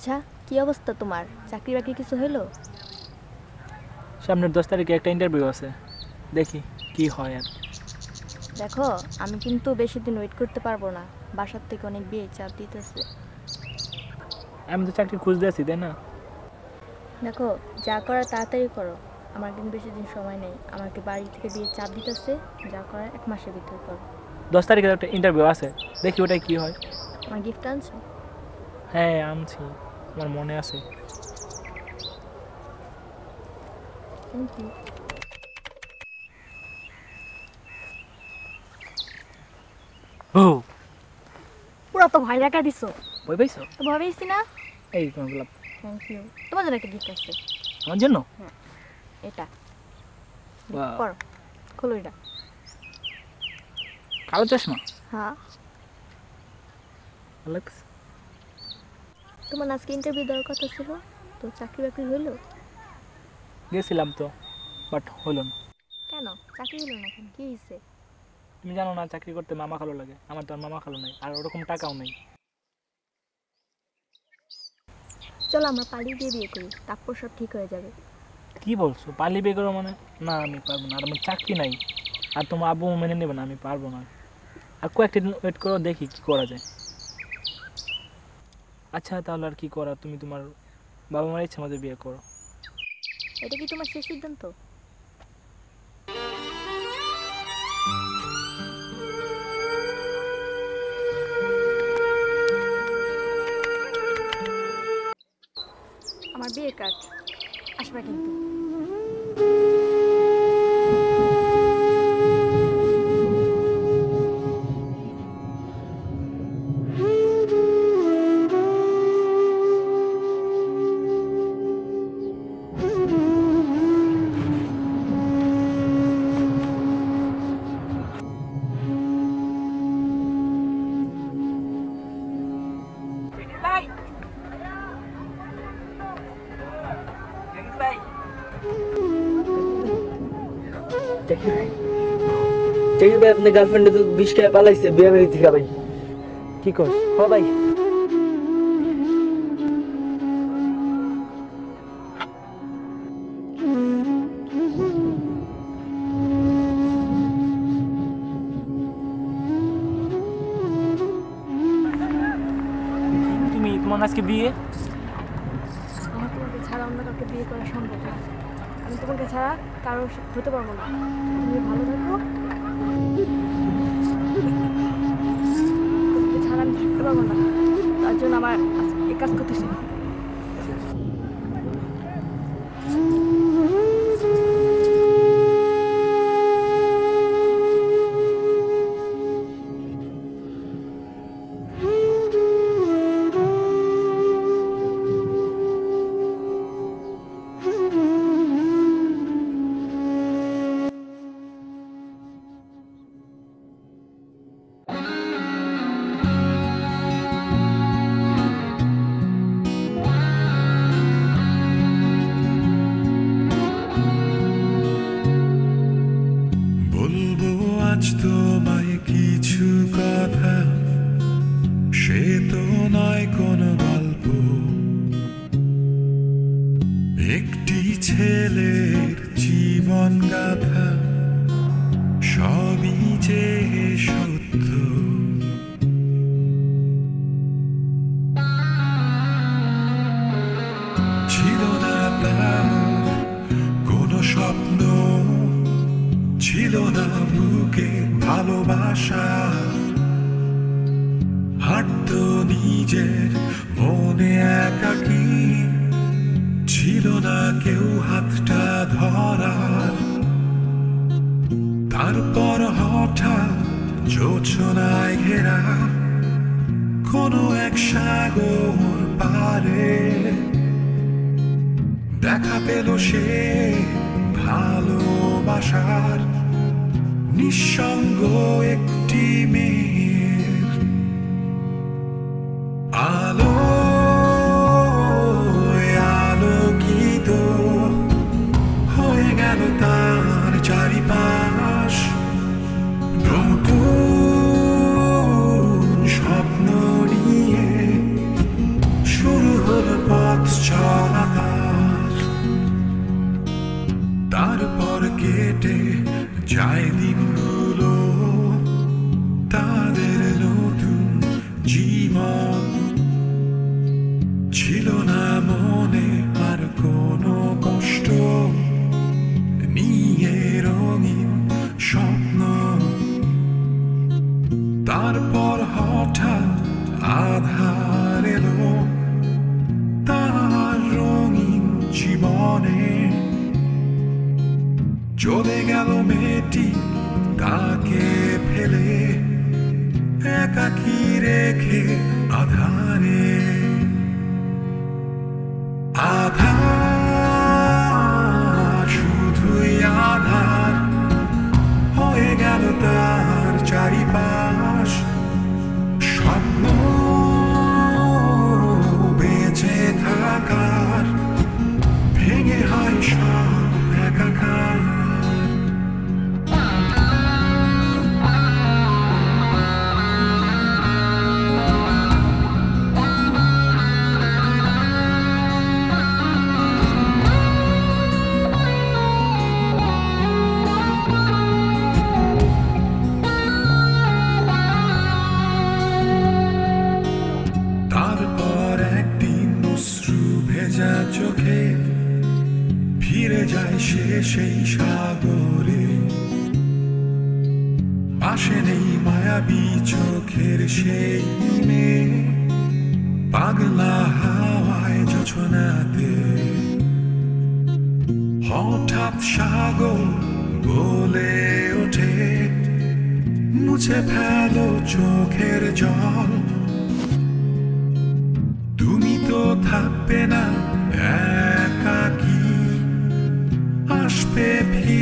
আচ্ছা, কি অবস্থা তোমার? চাকরি বাকরি কিছু হলো? সামনের 10 তারিখে একটা ইন্টারভিউ আছে, দেখি কি হয়। আর দেখো, আমি কিন্তু বেশি দিন ওয়েট করতে পারবো না। বাসার থেকে অনেক বিয়ে চাপ দিতেছে। আমি তো চাকরি খুঁজতে আছি, তাই না? দেখো, যা করার তাড়াতাড়ি করো। আমার কিন্তু বেশি দিন সময় নেই। আমাকে বাড়ি থেকে বিয়ে চাপ দিতেছে। যা করার 1 মাসের ভিতর করো। 10 তারিখে একটা ইন্টারভিউ আছে, দেখি ওটাই কি হয়। আমার গিফট আনছো? হ্যাঁ আনছি, আমার মনে আছে। Thank you. ও পুরো তো ভয় রাখা দিছো। ভয় পাইছো? তো ভয় পেয়েছি না? এই তোমার গোলাপ। Thank you. তোমার জন্য একটা গিফট আছে। আমার জন্য? হ্যাঁ, এটা বাহ, পড়ো। খোলো এটা। কালো চশমা হ্যাঁ। ভালো লাগছে। তোমার আজকে ইন্টারভিউ দেওয়ার কথা ছিল, তো চাকরি বাকরি হইলো? গেছিলাম তো, বাট হলো না। কেন চাকরি হলো না? কেন, কি হয়েছে? তুমি জানো না, চাকরি করতে মামা খালো লাগে। আমার তো আর মামা খালো নাই, আর ওরকম টাকাও নেই। চলো আমরা পালিয়ে দিয়ে বিয়ে করি, তারপর সব ঠিক হয়ে যাবে। কি বলছো, পালিয়ে বিয়ে করো মানে? না আমি পারবো না, আর আমার চাকরি নাই। আর তোমার আব্বু মেনে নেবে না, আমি পারবো না। আর কয়েকটা দিন ওয়েট করো, দেখি কি করা যায়। আচ্ছা তাহলে আর কি করা, তুমি তোমার বাবা মার ইচ্ছা মতো বিয়ে করো। এটা কি তোমার শেষ সিদ্ধান্ত? আমার বিয়ের কার্ড আসবে কিন্তু। আপনার গার্লফ্রেন্ডে তো 20 টাকা পালাইছে বিয়ে বাড়ি থেকে ভাই। কি কর? হ ভাই। তুমি তোমার আজকে বিয়ে? আমার তোমাকে ছাড়া অন্য কাউকে বিয়ে করা সম্ভব না। আমি তোমাকে ছাড়া কারো হতে পারবো না। তুমি ভালো থাকো। তোমাকে ছাড়া আমি থাকতে পারবো না, তার জন্য আমার এই কাজ করতেছি। বলবো আজ তোমায় কিছু কথা, সে তো নয় কোনো গল্প। একটি ছেলের জীবন গাথা, সবই যে সত্য। ছিল না তার কোনো স্বপ্ন, ছিল না বুকে ভালোবাসা। হাঁটতো নিজের মনে একাকী, ছিল না কেউ হাতটা ধরার। তারপর হঠাৎ জোছনায় ঘেরা কোনো এক সাগর পারে দেখা পেল সে ভালোবাসার নিঃসঙ্গ একটি মেয়ের আলো আলোকিত হয়ে গেল তার চারিপাশ। নতুন স্বপ্ন নিয়ে শুরু হলো যায় দিনগুলো তাদের নতুন জীবন ছিল না মনে আর কোনো কষ্ট নিয়ে রঙিন স্বপ্ন তারপর হঠাৎ আধার এলো তার রঙিন জীবনে চলে গেল মেয়েটি তাকে ফেলে একাকী রেখে আধারে আধার শুধুই আধার হয়ে গেল তার চারিপাশ স্বপ্ন বেঁচে থাকার ভেঙে হয় সব একাকার তারপর একদিন অশ্রু ভেজা চোখে ফিরে যায় সে সেই সাগরে পাশে নেই মায়াবী চোখের সেই মেয়ে পাগলা হাওয়ায় জোছনাতে হঠাৎ সাগর বলে ওঠে মুছে ফেলো চোখের জল তুমি তো থাকবে না একাকী আসবে ফিরে